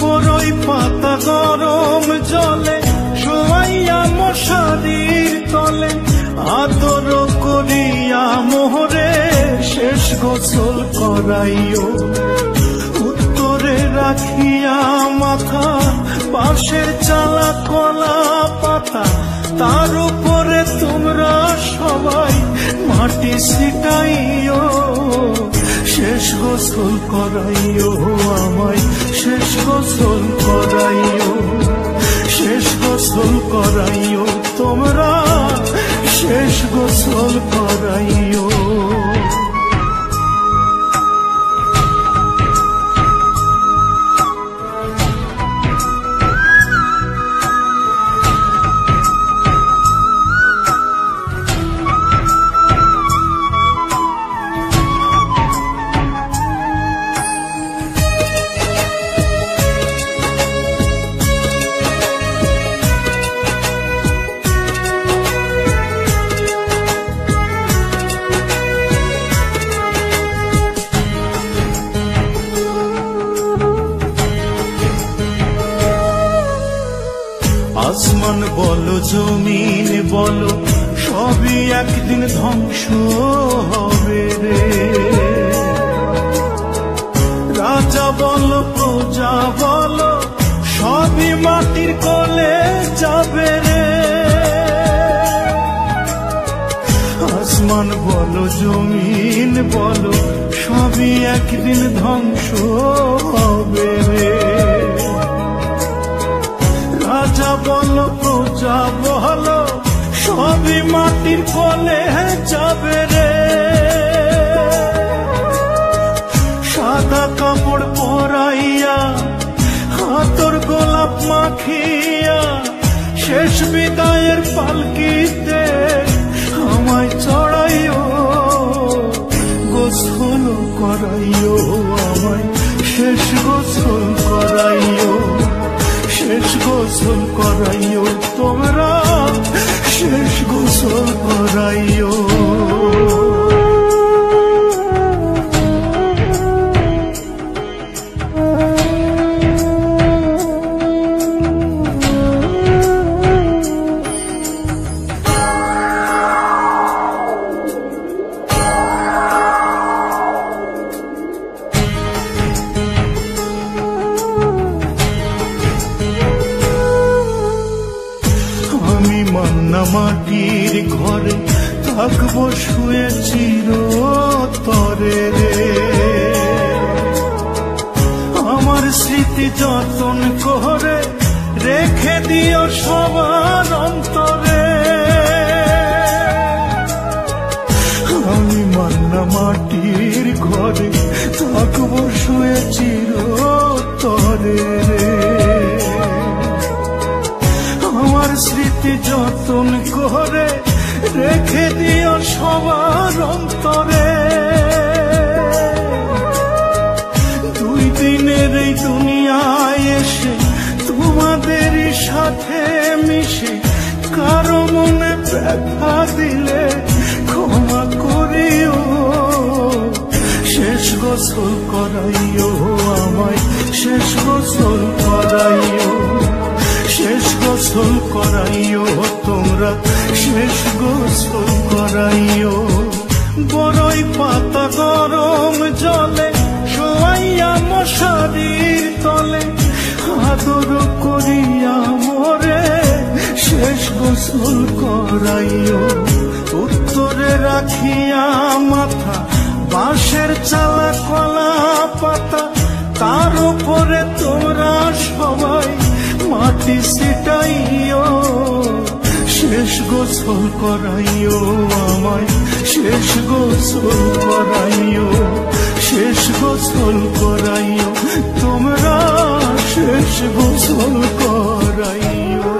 বড়ই পাতা গরম জলে শোয়াইয়া মশারির তলে আদর করিয়া মোহরে শেষ গোসল করাইও। উত্তরে রাখিয়া মাথা বাঁশের চালা কলা পাতা, তার উপরে তোমরা সবাই মাটি ছিটাইও। শেষ গোসল করাইও আমায়, শেষ গোসল করাইও, শেষ গোসল করাইও তোমরা, শেষ গোসল করাইও। আসমান বলো জমিন বলো সবই একদিন ধ্বংস হবে রে। রাজা বলো প্রজা বলো সবই মাটির কোলে যাবে রে। আসমান বলো জমিন বলো সবই একদিন ধ্বংস হবে রে। রাজা বলো প্রজা বলো সবই মাটির কোলে যাবে রে। সাদা কাপড় পরাইয়া হাতর গোলাপ মাখিয়া শেষ বিদায়ের পালকিতে আমায় চড়াইও। গোসল করাইও আমায়, শেষ গোসল করাইও, শেষ গোসল করাইও তোমরা, শেষ গোসল করাইও। মাটির ঘরে থাকবো শুয়ে চিরতরে রে। আমার স্মৃতি যতন করে রেখে দিও সবার অন্তরে। আমি মান্না মাটির ঘরে থাকবো শুয়ে চিরতরে রে। আমার স্মৃতি যতন করে রেখে দিও সবার অন্তরে। দুই দিনের এই দুনিয়ায় এসে তোমাদের সাথে মিশে কারো মনে ব্যথা দিলে ক্ষমা করিও। শেষ গোসল করাইও আমায়, শেষ গোসল করাইও, শেষ গোসল করাইও তোমরা, শেষ গোসল করাইও। বড়ই পাতা গরম জলে শোয়াইয়া মশারির তলে আদর করিয়া মোরে শেষ গোসল করাইও। উত্তরে রাখিয়া মাথা বাঁশের চালা কলা পাতা, তার উপরে তোমরা সবাই মাটি ছিটাইও। শেষ গোসল করাইও আমায়, শেষ গোসল করাইও, শেষ গোসল করাইও তোমরা, শেষ গোসল করাইও।